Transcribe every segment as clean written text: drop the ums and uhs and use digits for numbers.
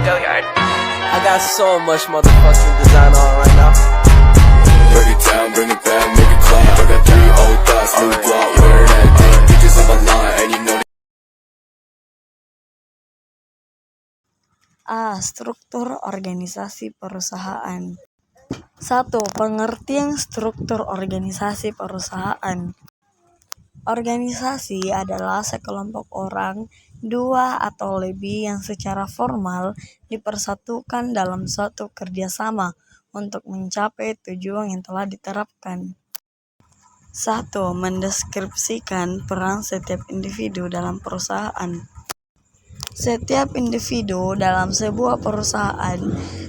I got so much motherfucking design on right now. Break it down, bring it back, make it clap. I got 3 old thoughts, new guap, wear that thing. Bitches on my line, and you know. Struktur organisasi perusahaan. 1. Pengertian struktur organisasi perusahaan. Organisasi adalah sekelompok orang, 2 atau lebih yang secara formal dipersatukan dalam suatu kerjasama untuk mencapai tujuan yang telah diterapkan. 1. Mendeskripsikan peran setiap individu dalam perusahaan. Setiap individu dalam sebuah perusahaan,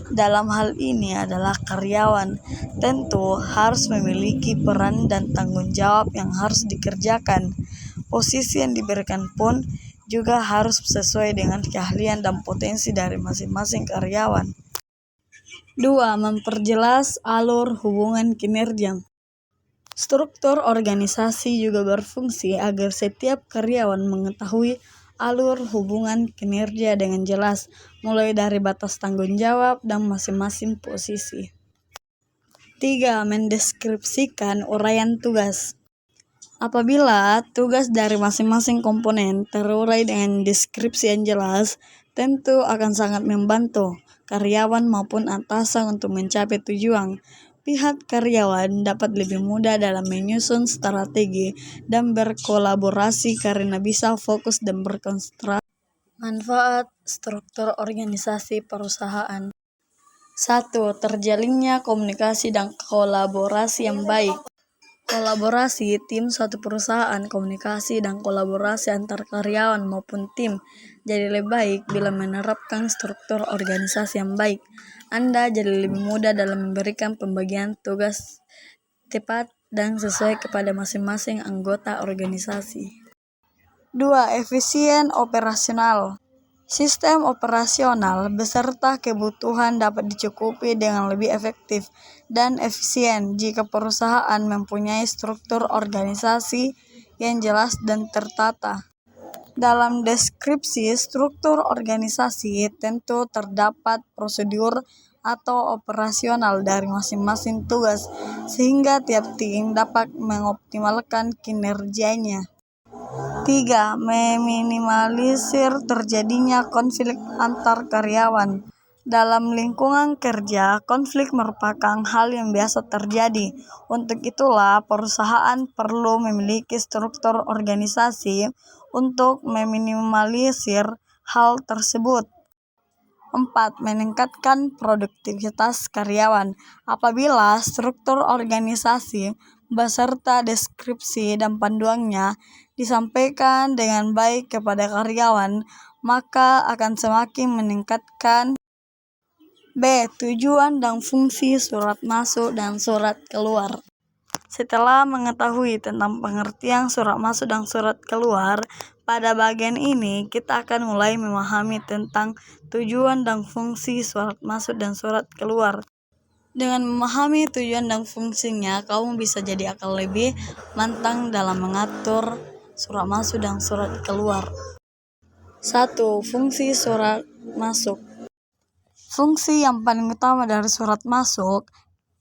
dalam hal ini adalah karyawan, tentu harus memiliki peran dan tanggung jawab yang harus dikerjakan. Posisi yang diberikan pun juga harus sesuai dengan keahlian dan potensi dari masing-masing karyawan. 2. Memperjelas alur hubungan kinerja. Struktur organisasi juga berfungsi agar setiap karyawan mengetahui alur hubungan kinerja dengan jelas, mulai dari batas tanggung jawab dan masing-masing posisi. 3. Mendeskripsikan uraian tugas. Apabila tugas dari masing-masing komponen terurai dengan deskripsi yang jelas, tentu akan sangat membantu karyawan maupun atasan untuk mencapai tujuan. Pihak karyawan dapat lebih mudah dalam menyusun strategi dan berkolaborasi karena bisa fokus dan berkonsentrasi. Manfaat struktur organisasi perusahaan. 1. Terjalinnya komunikasi dan kolaborasi yang baik. Kolaborasi tim suatu perusahaan, komunikasi dan kolaborasi antar karyawan maupun tim jadi lebih baik bila menerapkan struktur organisasi yang baik. Anda jadi lebih mudah dalam memberikan pembagian tugas tepat dan sesuai kepada masing-masing anggota organisasi. 2. Efisien operasional. Sistem operasional beserta kebutuhan dapat dicukupi dengan lebih efektif dan efisien jika perusahaan mempunyai struktur organisasi yang jelas dan tertata. Dalam deskripsi struktur organisasi tentu terdapat prosedur atau operasional dari masing-masing tugas sehingga tiap tim dapat mengoptimalkan kinerjanya. 3. Meminimalisir terjadinya konflik antar karyawan. Dalam lingkungan kerja, konflik merupakan hal yang biasa terjadi. Untuk itulah, perusahaan perlu memiliki struktur organisasi untuk meminimalisir hal tersebut. 4. Meningkatkan produktivitas karyawan. Apabila struktur organisasi beserta deskripsi dan panduannya disampaikan dengan baik kepada karyawan, maka akan semakin meningkatkan. B. Tujuan dan fungsi surat masuk dan surat keluar. Setelah mengetahui tentang pengertian surat masuk dan surat keluar, pada bagian ini kita akan mulai memahami tentang tujuan dan fungsi surat masuk dan surat keluar. Dengan memahami tujuan dan fungsinya, kamu bisa jadi akan lebih matang dalam mengatur surat masuk dan surat keluar. 1. Fungsi surat masuk. Fungsi yang paling utama dari surat masuk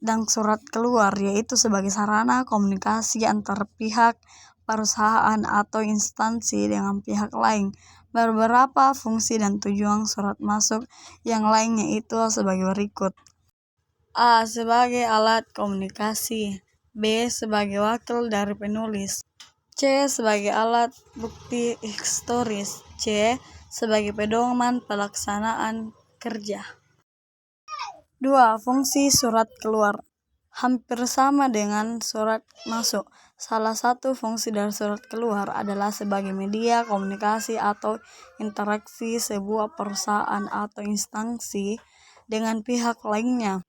dan surat keluar yaitu sebagai sarana komunikasi antar pihak perusahaan atau instansi dengan pihak lain. Beberapa fungsi dan tujuan surat masuk yang lainnya itu sebagai berikut. A. Sebagai alat komunikasi. B. Sebagai wakil dari penulis. C. Sebagai alat bukti historis. C. Sebagai pedoman pelaksanaan kerja. 2. Fungsi surat keluar. Hampir sama dengan surat masuk. Salah satu fungsi dari surat keluar adalah sebagai media komunikasi atau interaksi sebuah perusahaan atau instansi dengan pihak lainnya.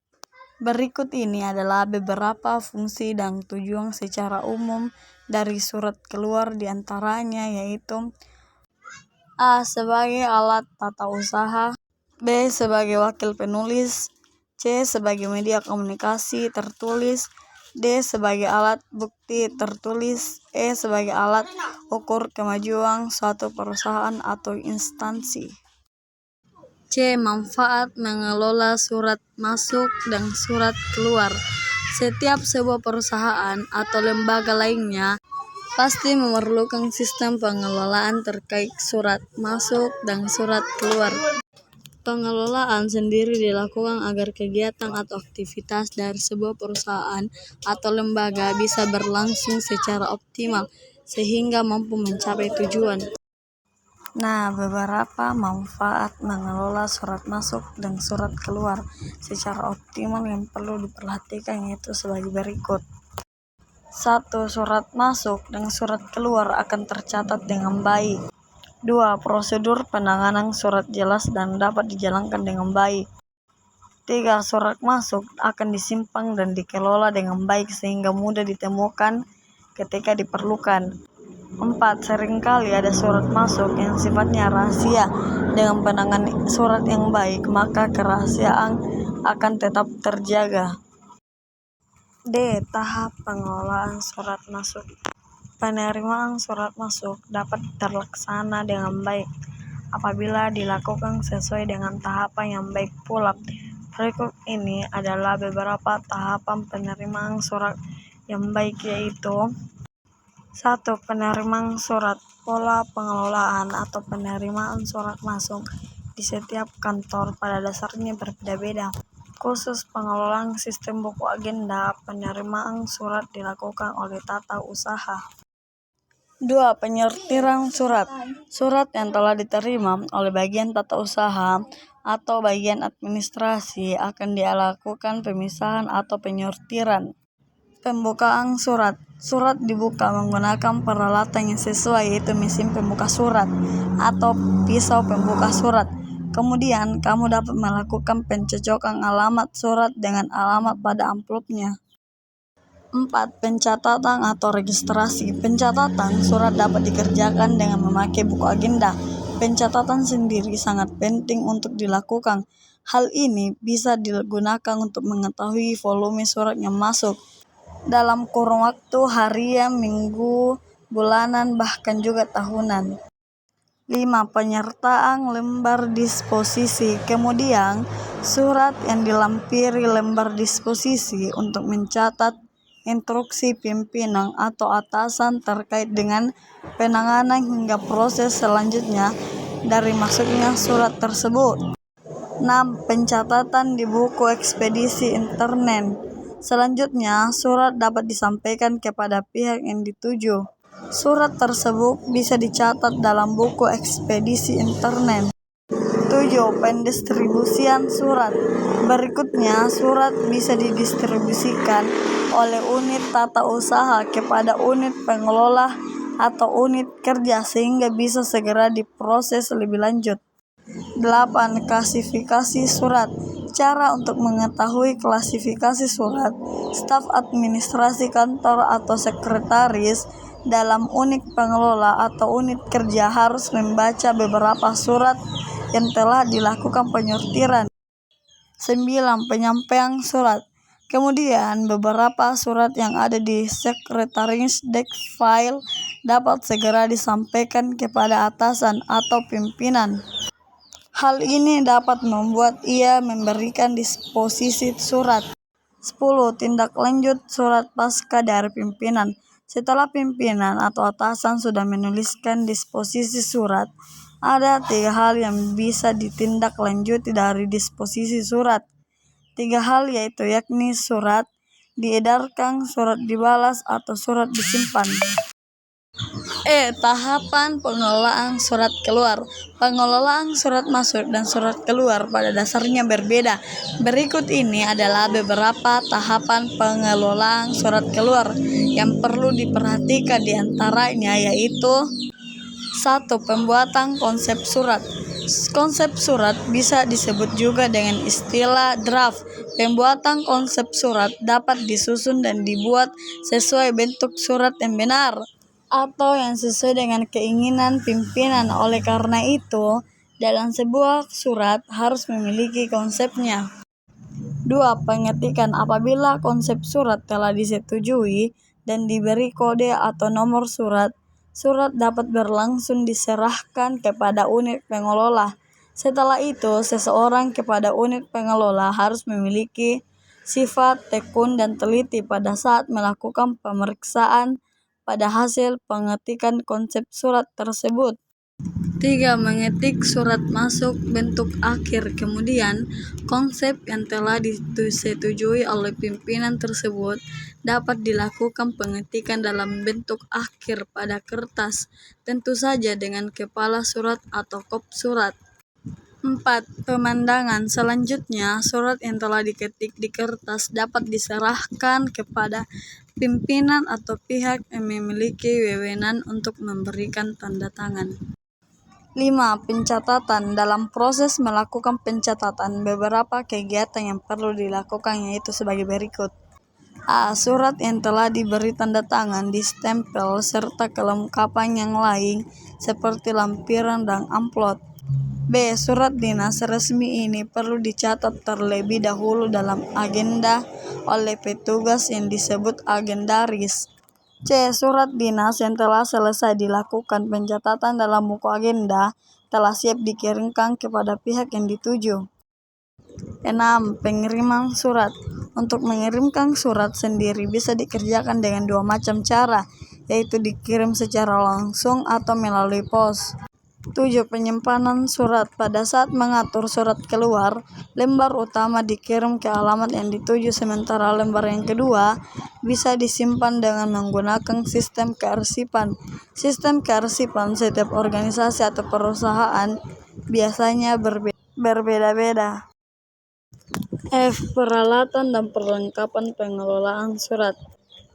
Berikut ini adalah beberapa fungsi dan tujuan secara umum dari surat keluar, diantaranya yaitu A. Sebagai alat tata usaha. B. Sebagai wakil penulis. C. Sebagai media komunikasi tertulis. D. Sebagai alat bukti tertulis. E. Sebagai alat ukur kemajuan suatu perusahaan atau instansi. C. Manfaat mengelola surat masuk dan surat keluar. Setiap sebuah perusahaan atau lembaga lainnya pasti memerlukan sistem pengelolaan terkait surat masuk dan surat keluar. Pengelolaan sendiri dilakukan agar kegiatan atau aktivitas dari sebuah perusahaan atau lembaga bisa berlangsung secara optimal sehingga mampu mencapai tujuan. Nah, beberapa manfaat mengelola surat masuk dan surat keluar secara optimal yang perlu diperhatikan yaitu sebagai berikut. 1. Surat masuk dan surat keluar akan tercatat dengan baik. 2. Prosedur penanganan surat jelas dan dapat dijalankan dengan baik. 3. Surat masuk akan disimpan dan dikelola dengan baik sehingga mudah ditemukan ketika diperlukan. 4. Seringkali ada surat masuk yang sifatnya rahasia. Dengan penanganan surat yang baik, maka kerahasiaan akan tetap terjaga. D. Tahap pengelolaan surat masuk. Penerimaan surat masuk dapat terlaksana dengan baik apabila dilakukan sesuai dengan tahapan yang baik pula. Berikut ini adalah beberapa tahapan penerimaan surat yang baik yaitu 1. Penerimaan surat. Pola pengelolaan atau penerimaan surat masuk di setiap kantor pada dasarnya berbeda-beda. Khusus pengelolaan sistem buku agenda, penerimaan surat dilakukan oleh tata usaha. 2. Penyortiran surat. Surat yang telah diterima oleh bagian tata usaha atau bagian administrasi akan dilakukan pemisahan atau penyortiran. Pembukaan surat. Surat dibuka menggunakan peralatan yang sesuai yaitu mesin pembuka surat atau pisau pembuka surat. Kemudian kamu dapat melakukan pencocokan alamat surat dengan alamat pada amplopnya. 4. Pencatatan atau registrasi. Pencatatan surat dapat dikerjakan dengan memakai buku agenda. Pencatatan sendiri sangat penting untuk dilakukan. Hal ini bisa digunakan untuk mengetahui volume surat yang masuk dalam kurun waktu harian, minggu, bulanan, bahkan juga tahunan. 5. Penyertaan lembar disposisi. Kemudian, surat yang dilampiri lembar disposisi untuk mencatat instruksi pimpinan atau atasan terkait dengan penanganan hingga proses selanjutnya dari masuknya surat tersebut. 6. Pencatatan di buku ekspedisi internet. Selanjutnya, surat dapat disampaikan kepada pihak yang dituju. Surat tersebut bisa dicatat dalam buku ekspedisi internet. 7. Pendistribusian surat. Berikutnya, surat bisa didistribusikan oleh unit tata usaha kepada unit pengelola atau unit kerja sehingga bisa segera diproses lebih lanjut. 8. Klasifikasi surat. Cara untuk mengetahui klasifikasi surat. Staf administrasi kantor atau sekretaris dalam unit pengelola atau unit kerja harus membaca beberapa surat yang telah dilakukan penyortiran. 9. Penyampaian surat. Kemudian beberapa surat yang ada di sekretaris desk file dapat segera disampaikan kepada atasan atau pimpinan. Hal ini dapat membuat ia memberikan disposisi surat. 10. Tindak lanjut surat pasca dari pimpinan. Setelah pimpinan atau atasan sudah menuliskan disposisi surat, ada 3 hal yang bisa ditindaklanjuti dari disposisi surat. 3 hal yaitu yakni surat diedarkan, surat dibalas, atau surat disimpan. Tahapan pengelolaan surat keluar. Pengelolaan surat masuk dan surat keluar pada dasarnya berbeda. Berikut ini adalah beberapa tahapan pengelolaan surat keluar yang perlu diperhatikan, di antaranya yaitu 1. Pembuatan konsep surat. Konsep surat bisa disebut juga dengan istilah draft. Pembuatan konsep surat dapat disusun dan dibuat sesuai bentuk surat yang benar atau yang sesuai dengan keinginan pimpinan. Oleh karena itu, dalam sebuah surat harus memiliki konsepnya. 2. Pengetikan. Apabila konsep surat telah disetujui dan diberi kode atau nomor surat, surat dapat berlangsung diserahkan kepada unit pengelola. Setelah itu, seseorang kepada unit pengelola harus memiliki sifat tekun dan teliti pada saat melakukan pemeriksaan pada hasil pengetikan konsep surat tersebut. 3. Mengetik surat masuk bentuk akhir. Kemudian, konsep yang telah disetujui oleh pimpinan tersebut dapat dilakukan pengetikan dalam bentuk akhir pada kertas, tentu saja dengan kepala surat atau kop surat. 4. Pemandangan. Selanjutnya, surat yang telah diketik di kertas dapat diserahkan kepada pimpinan atau pihak yang memiliki wewenang untuk memberikan tanda tangan. 5. Pencatatan. Dalam proses melakukan pencatatan, beberapa kegiatan yang perlu dilakukan yaitu sebagai berikut. A. Surat yang telah diberi tanda tangan, distempel, serta kelengkapan yang lain seperti lampiran dan amplop. B. Surat dinas resmi ini perlu dicatat terlebih dahulu dalam agenda oleh petugas yang disebut agendaris. C. Surat dinas yang telah selesai dilakukan pencatatan dalam buku agenda telah siap dikirimkan kepada pihak yang dituju. 6. Pengiriman surat. Untuk mengirimkan surat sendiri bisa dikerjakan dengan dua macam cara, yaitu dikirim secara langsung atau melalui pos. 7. Penyimpanan surat. Pada saat mengatur surat keluar, lembar utama dikirim ke alamat yang dituju, sementara lembar yang kedua bisa disimpan dengan menggunakan sistem kearsipan. Sistem kearsipan setiap organisasi atau perusahaan biasanya berbeda-beda. F. Peralatan dan perlengkapan pengelolaan surat.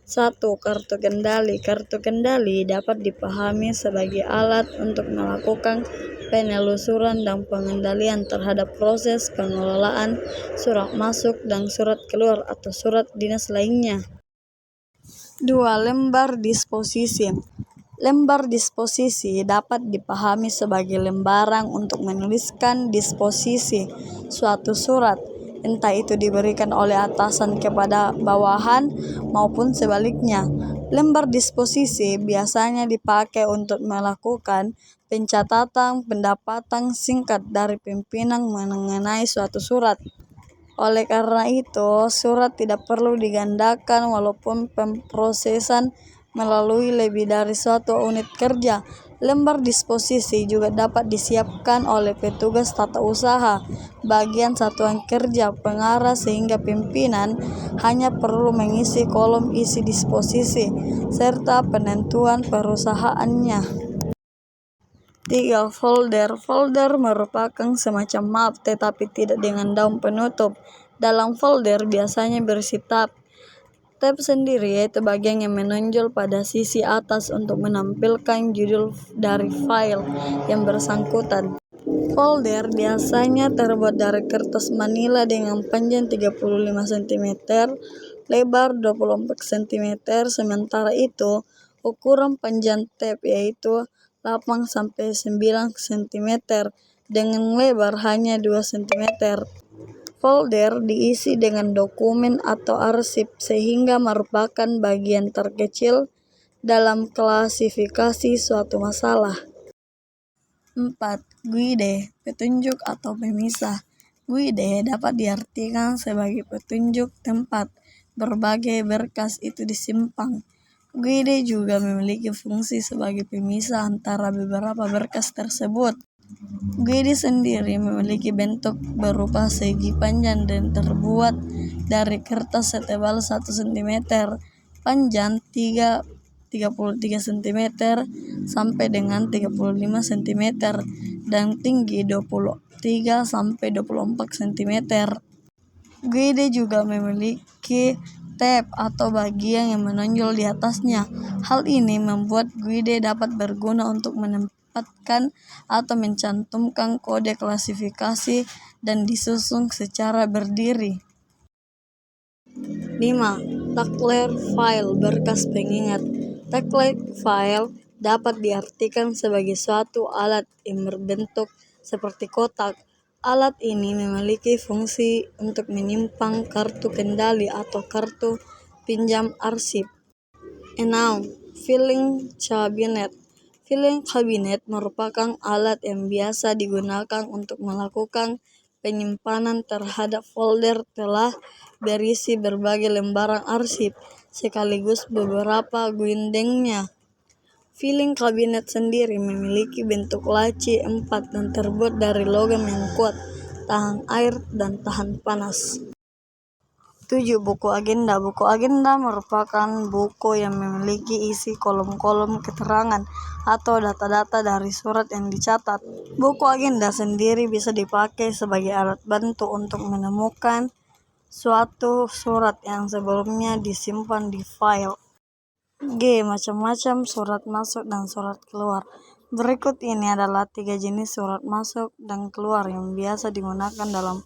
1. Kartu kendali. Kartu kendali dapat dipahami sebagai alat untuk melakukan penelusuran dan pengendalian terhadap proses pengelolaan surat masuk dan surat keluar atau surat dinas lainnya. 2. Lembar disposisi. Lembar disposisi dapat dipahami sebagai lembaran untuk menuliskan disposisi suatu surat, entah itu diberikan oleh atasan kepada bawahan maupun sebaliknya. Lembar disposisi biasanya dipakai untuk melakukan pencatatan pendapatan singkat dari pimpinan mengenai suatu surat. Oleh karena itu, surat tidak perlu digandakan walaupun pemrosesan melalui lebih dari suatu unit kerja. Lembar disposisi juga dapat disiapkan oleh petugas tata usaha, bagian satuan kerja, pengarah, sehingga pimpinan hanya perlu mengisi kolom isi disposisi, serta penentuan perusahaannya. 3. Folder. Folder merupakan semacam map tetapi tidak dengan daun penutup. Dalam folder biasanya berisi tab. Tab sendiri yaitu bagian yang menonjol pada sisi atas untuk menampilkan judul dari file yang bersangkutan. Folder biasanya terbuat dari kertas manila dengan panjang 35 cm, lebar 24 cm, sementara itu ukuran panjang tab yaitu 8-9 cm dengan lebar hanya 2 cm. Folder diisi dengan dokumen atau arsip sehingga merupakan bagian terkecil dalam klasifikasi suatu masalah. 4. Guide, petunjuk atau pemisah. Guide dapat diartikan sebagai petunjuk tempat berbagai berkas itu disimpan. Guide juga memiliki fungsi sebagai pemisah antara beberapa berkas tersebut. Guide sendiri memiliki bentuk berupa segi panjang dan terbuat dari kertas setebal 1 cm, panjang 33 cm sampai dengan 35 cm, dan tinggi 23 sampai 24 cm. Guide juga memiliki tab atau bagian yang menonjol di atasnya. Hal ini membuat guide dapat berguna untuk menempatkan atau mencantumkan kode klasifikasi dan disusun secara berdiri. 5. Tagline file, berkas pengingat. Tagline file dapat diartikan sebagai suatu alat yang berbentuk seperti kotak. Alat ini memiliki fungsi untuk menyimpan kartu kendali atau kartu pinjam arsip. 6. Filing cabinet. Filing kabinet merupakan alat yang biasa digunakan untuk melakukan penyimpanan terhadap folder telah berisi berbagai lembaran arsip, sekaligus beberapa gundengnya. Filing kabinet sendiri memiliki bentuk laci 4 dan terbuat dari logam yang kuat, tahan air, dan tahan panas. 7. Buku agenda. Buku agenda merupakan buku yang memiliki isi kolom-kolom keterangan atau data-data dari surat yang dicatat. Buku agenda sendiri bisa dipakai sebagai alat bantu untuk menemukan suatu surat yang sebelumnya disimpan di file. G. Macam-macam surat masuk dan surat keluar. Berikut ini adalah 3 jenis surat masuk dan keluar yang biasa digunakan dalam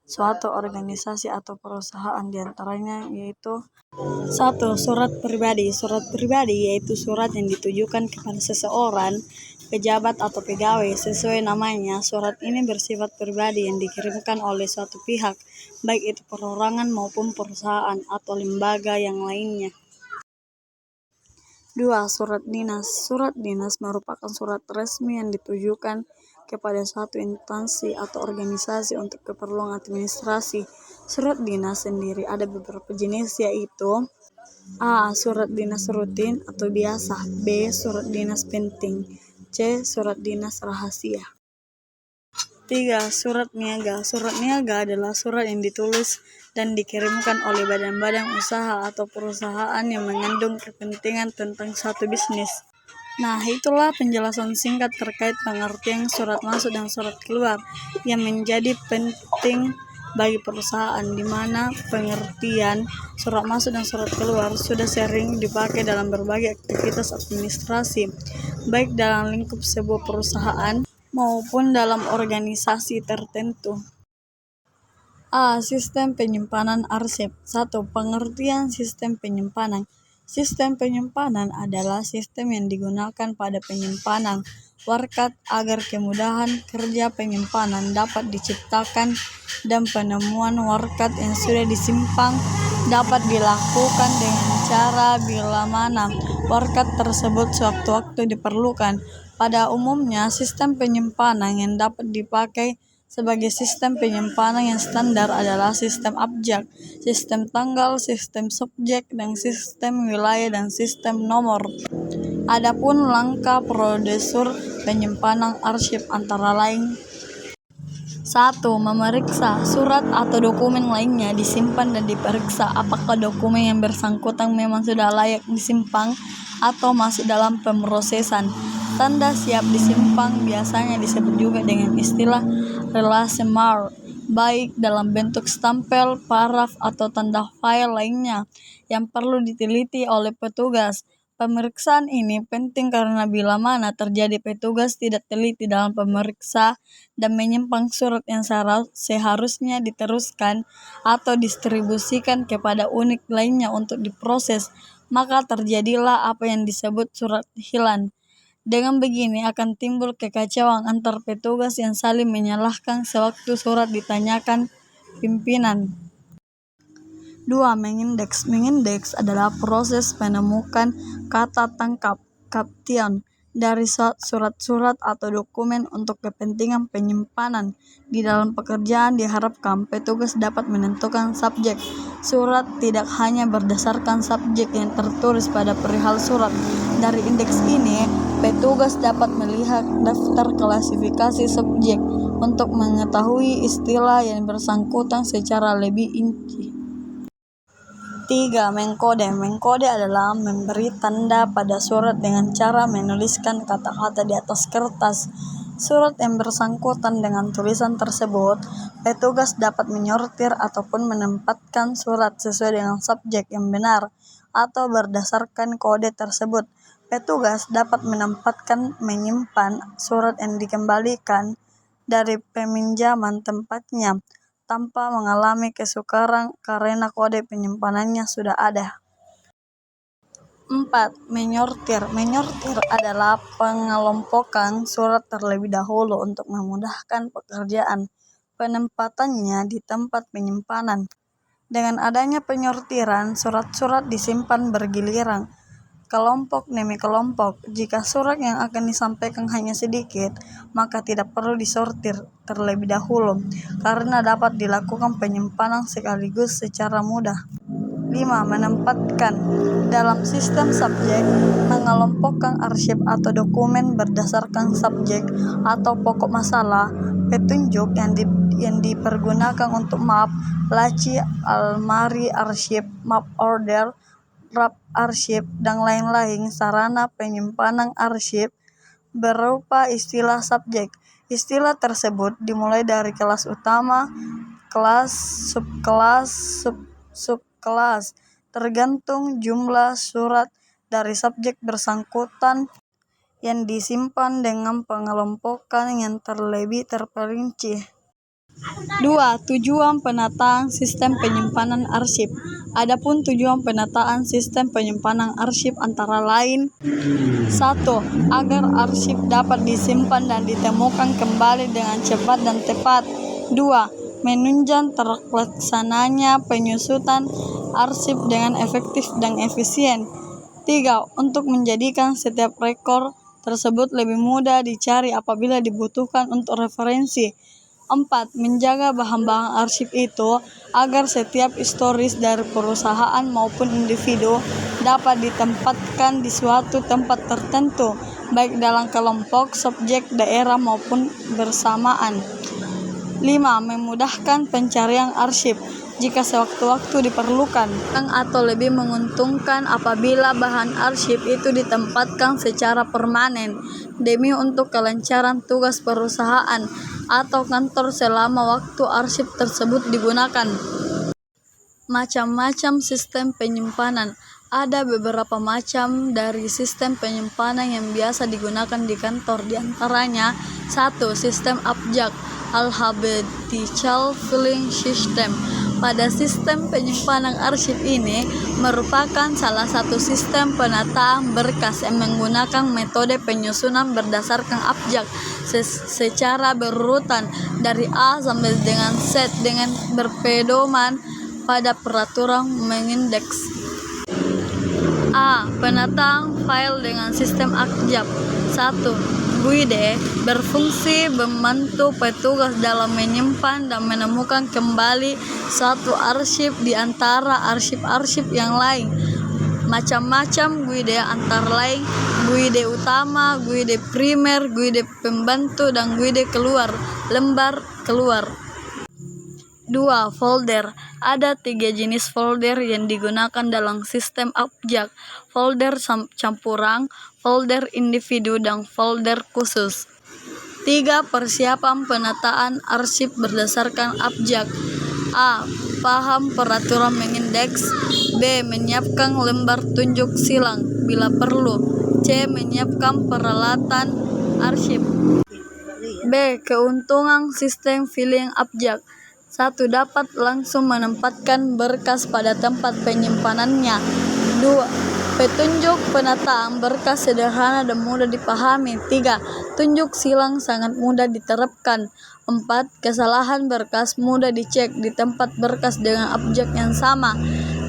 suatu organisasi atau perusahaan, diantaranya yaitu 1. Surat pribadi. Surat pribadi yaitu surat yang ditujukan kepada seseorang, pejabat atau pegawai. Sesuai namanya, surat ini bersifat pribadi yang dikirimkan oleh suatu pihak, baik itu perorangan maupun perusahaan atau lembaga yang lainnya. 2. Surat dinas. Surat dinas merupakan surat resmi yang ditujukan kepada suatu instansi atau organisasi untuk keperluan administrasi. Surat dinas sendiri ada beberapa jenis, yaitu A. Surat dinas rutin atau biasa. B. Surat dinas penting. C. Surat dinas rahasia. 3. Surat niaga. Surat niaga adalah surat yang ditulis dan dikirimkan oleh badan-badan usaha atau perusahaan yang mengandung kepentingan tentang suatu bisnis. Nah, itulah penjelasan singkat terkait pengertian surat masuk dan surat keluar yang menjadi penting bagi perusahaan, di mana pengertian surat masuk dan surat keluar sudah sering dipakai dalam berbagai aktivitas administrasi, baik dalam lingkup sebuah perusahaan maupun dalam organisasi tertentu. A. Sistem penyimpanan arsip. 1. Pengertian sistem penyimpanan. Sistem penyimpanan adalah sistem yang digunakan pada penyimpanan warkat agar kemudahan kerja penyimpanan dapat diciptakan dan penemuan warkat yang sudah disimpan dapat dilakukan dengan cara bila mana warkat tersebut sewaktu-waktu diperlukan. Pada umumnya, sistem penyimpanan yang dapat dipakai sebagai sistem penyimpanan yang standar adalah sistem abjad, sistem tanggal, sistem subjek, dan sistem wilayah dan sistem nomor. Adapun langkah prosedur penyimpanan arsip antara lain: 1. Memeriksa surat atau dokumen lainnya, disimpan dan diperiksa apakah dokumen yang bersangkutan memang sudah layak disimpan atau masih dalam pemrosesan. Tanda siap disimpan biasanya disebut juga dengan istilah relasemar, baik dalam bentuk stempel, paraf, atau tanda file lainnya yang perlu diteliti oleh petugas. Pemeriksaan ini penting karena bila mana terjadi petugas tidak teliti dalam pemeriksa dan menyimpan surat yang seharusnya diteruskan atau distribusikan kepada unit lainnya untuk diproses, maka terjadilah apa yang disebut surat hilang. Dengan begini akan timbul kekacauan antar petugas yang saling menyalahkan sewaktu surat ditanyakan pimpinan. 2. Mengindeks. Mengindeks adalah proses menemukan kata tangkap caption dari surat-surat atau dokumen untuk kepentingan penyimpanan. Di dalam pekerjaan diharapkan petugas dapat menentukan subjek surat tidak hanya berdasarkan subjek yang tertulis pada perihal surat. Dari indeks ini, petugas dapat melihat daftar klasifikasi subjek untuk mengetahui istilah yang bersangkutan secara lebih rinci. 3. Mengkode. Mengkode adalah memberi tanda pada surat dengan cara menuliskan kata-kata di atas kertas surat yang bersangkutan. Dengan tulisan tersebut, petugas dapat menyortir ataupun menempatkan surat sesuai dengan subjek yang benar atau berdasarkan kode tersebut. Petugas dapat menempatkan menyimpan surat yang dikembalikan dari peminjaman tempatnya tanpa mengalami kesukaran karena kode penyimpanannya sudah ada. 4. Menyortir. Menyortir adalah pengelompokan surat terlebih dahulu untuk memudahkan pekerjaan penempatannya di tempat penyimpanan. Dengan adanya penyortiran, surat-surat disimpan bergiliran kelompok demi kelompok. Jika surat yang akan disampaikan hanya sedikit, maka tidak perlu disortir terlebih dahulu, karena dapat dilakukan penyimpanan sekaligus secara mudah. 5. Menempatkan. Dalam sistem subjek, mengelompokkan arsip atau dokumen berdasarkan subjek atau pokok masalah, petunjuk yang dipergunakan untuk map, laci, almari arsip, map order, rak arsip, dan lain-lain. Sarana penyimpanan arsip berupa istilah subjek. Istilah tersebut dimulai dari kelas utama, kelas, subkelas, tergantung jumlah surat dari subjek bersangkutan yang disimpan dengan pengelompokan yang terlebih terperinci. 2. Tujuan penataan sistem penyimpanan arsip. Adapun tujuan penataan sistem penyimpanan arsip antara lain: 1. Agar arsip dapat disimpan dan ditemukan kembali dengan cepat dan tepat. 2. Menunjang terlaksananya penyusutan arsip dengan efektif dan efisien. 3. Untuk menjadikan setiap rekor tersebut lebih mudah dicari apabila dibutuhkan untuk referensi. 4. Menjaga bahan-bahan arsip itu agar setiap historis dari perusahaan maupun individu dapat ditempatkan di suatu tempat tertentu, baik dalam kelompok, subjek, daerah maupun bersamaan. 5. Memudahkan pencarian arsip jika sewaktu-waktu diperlukan, atau lebih menguntungkan apabila bahan arsip itu ditempatkan secara permanen demi untuk kelancaran tugas perusahaan atau kantor selama waktu arsip tersebut digunakan. Macam-macam sistem penyimpanan. Ada beberapa macam dari sistem penyimpanan yang biasa digunakan di kantor, diantaranya: 1. Sistem abjak, Alphabetical Filing System. Pada sistem penyimpanan arsip ini merupakan salah satu sistem penataan berkas yang menggunakan metode penyusunan berdasarkan abjad secara berurutan dari A sampai dengan Z dengan berpedoman pada peraturan mengindeks. A. Penataan file dengan sistem abjad. 1. GUID berfungsi membantu petugas dalam menyimpan dan menemukan kembali suatu arsip di antara arsip-arsip yang lain. Macam-macam GUID antara lain: GUID utama, GUID primer, GUID pembantu, dan GUID keluar, lembar keluar. 2. Folder. Ada 3 jenis folder yang digunakan dalam sistem abjad: folder campuran, folder individu, dan folder khusus. 3. Persiapan penataan arsip berdasarkan abjad. A. Paham peraturan mengindeks. B. Menyiapkan lembar tunjuk silang bila perlu. C. Menyiapkan peralatan arsip. B. Keuntungan sistem filing abjad. 1. Dapat langsung menempatkan berkas pada tempat penyimpanannya. 2. Petunjuk penataan berkas sederhana dan mudah dipahami. 3. Tunjuk silang sangat mudah diterapkan. 4. Kesalahan berkas mudah dicek di tempat berkas dengan abjad yang sama.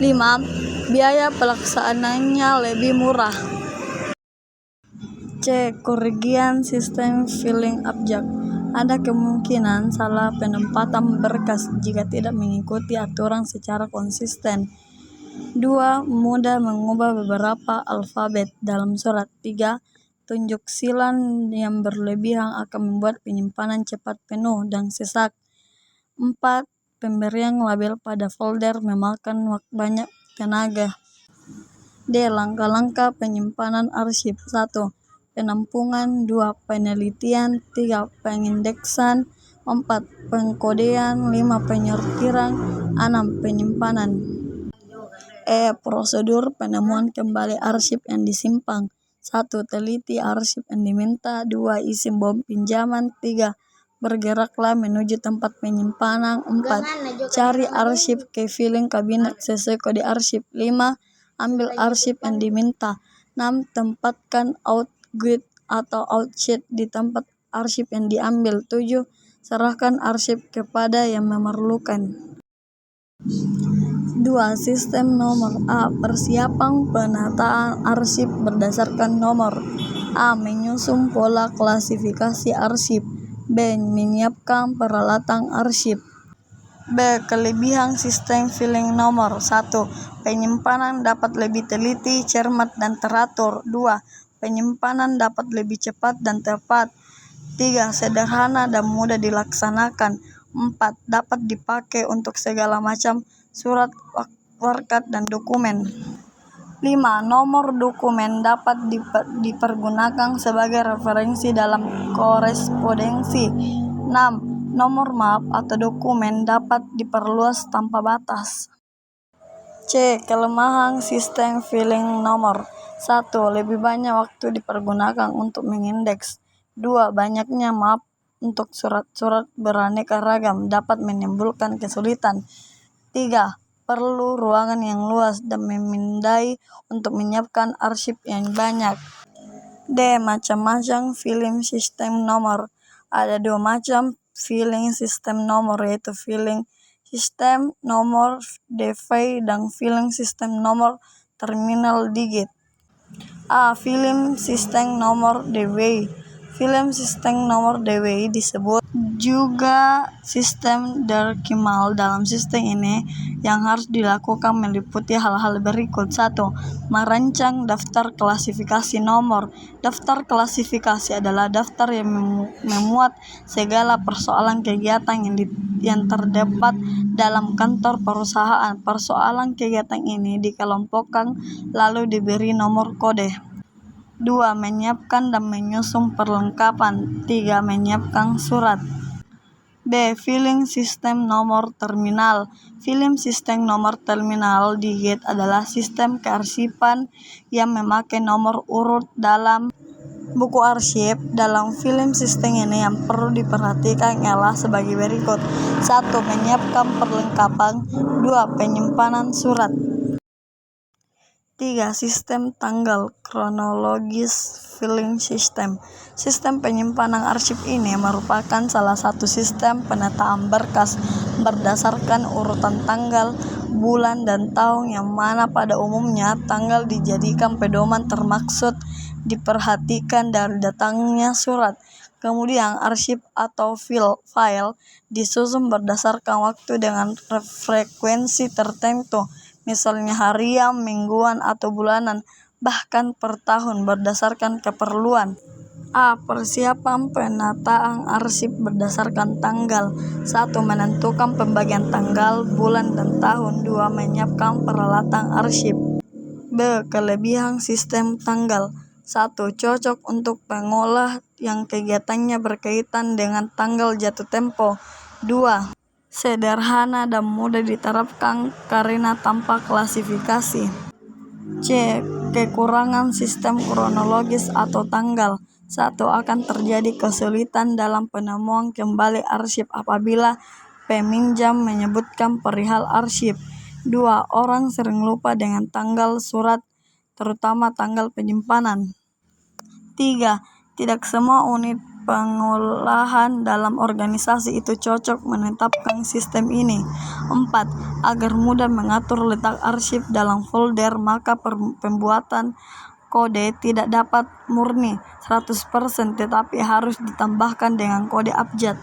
5. Biaya pelaksanaannya lebih murah. C. Kerugian sistem filing abjad. Ada kemungkinan salah penempatan berkas jika tidak mengikuti aturan secara konsisten. 2. Mudah mengubah beberapa alfabet dalam surat. 3. Tunjuk silang yang berlebihan akan membuat penyimpanan cepat penuh dan sesak. 4. Pemberian label pada folder memakan banyak tenaga. D. Langkah-langkah penyimpanan arsip. 1. Penampungan. 2. Penelitian. 3. Pengindeksan. 4. Pengkodean. 5. Penyortiran. 6. Penyimpanan. E. Prosedur penemuan kembali arsip yang disimpan. 1. Teliti arsip yang diminta. 2. Isi bom pinjaman. 3. Bergeraklah menuju tempat penyimpanan. 4. Cari arsip ke filing kabinet sesuai kode arsip. 5. Ambil arsip yang diminta. 6. Tempatkan outguide atau outsheet di tempat arsip yang diambil. 7. Serahkan arsip kepada yang memerlukan. 2. Sistem nomor. A. Persiapan penataan arsip berdasarkan nomor. A. Menyusun pola klasifikasi arsip. B. Menyiapkan peralatan arsip. B. Kelebihan sistem filing nomor. 1. Penyimpanan dapat lebih teliti, cermat, dan teratur. 2. Penyimpanan dapat lebih cepat dan tepat. 3. Sederhana dan mudah dilaksanakan. 4. Dapat dipakai untuk segala macam surat, warkat, dan dokumen. 5. Nomor dokumen dapat dipergunakan sebagai referensi dalam korespondensi. 6. Nomor map atau dokumen dapat diperluas tanpa batas. C. Kelemahan sistem filing nomor. 1. Lebih banyak waktu dipergunakan untuk mengindeks. 2. Banyaknya map untuk surat-surat beraneka ragam dapat menimbulkan kesulitan. 3. Perlu ruangan yang luas dan memindai untuk menyiapkan arsip yang banyak. D. Macam-macam filing sistem nomor. Ada 2 macam filing sistem nomor, yaitu filing sistem nomor DV dan filing sistem nomor terminal digit. A. Filing sistem nomor DW. Filing sistem nomor DW disebut juga sistem decimal. Dalam sistem ini yang harus dilakukan meliputi hal-hal berikut. 1. Merancang daftar klasifikasi nomor. Daftar klasifikasi adalah daftar yang memuat segala persoalan kegiatan yang terdapat dalam kantor perusahaan. Persoalan kegiatan ini dikelompokkan lalu diberi nomor kode. 2. Menyiapkan dan menyusun perlengkapan. 3. Menyiapkan surat. B. Filing sistem nomor terminal. Filing sistem nomor terminal digit adalah sistem kearsipan yang memakai nomor urut dalam buku arsip. Dalam filing sistem ini yang perlu diperhatikan ialah sebagai berikut. 1. Menyiapkan perlengkapan. 2. Penyimpanan surat. 3. Sistem tanggal kronologis filing system. Sistem penyimpanan arsip ini merupakan salah satu sistem penataan berkas berdasarkan urutan tanggal, bulan, dan tahun, yang mana pada umumnya tanggal dijadikan pedoman termaksud diperhatikan dari datangnya surat. Kemudian arsip atau file disusun berdasarkan waktu dengan frekuensi tertentu, misalnya harian, mingguan, atau bulanan, bahkan per tahun berdasarkan keperluan. A. Persiapan penataan arsip berdasarkan tanggal. 1. Menentukan pembagian tanggal, bulan, dan tahun. 2. Menyiapkan peralatan arsip. B. Kelebihan sistem tanggal. 1. Cocok untuk pengolah yang kegiatannya berkaitan dengan tanggal jatuh tempo. 2. Sederhana dan mudah diterapkan karena tanpa klasifikasi. C. Kekurangan sistem kronologis atau tanggal. 1. Akan terjadi kesulitan dalam penemuan kembali arsip apabila peminjam menyebutkan perihal arsip. 2. Orang sering lupa dengan tanggal surat, terutama tanggal penyimpanan. 3. Tidak semua unit pengolahan dalam organisasi itu cocok menetapkan sistem ini. 4. Agar mudah mengatur letak arsip dalam folder, maka pembuatan kode tidak dapat murni 100%, tetapi harus ditambahkan dengan kode abjad.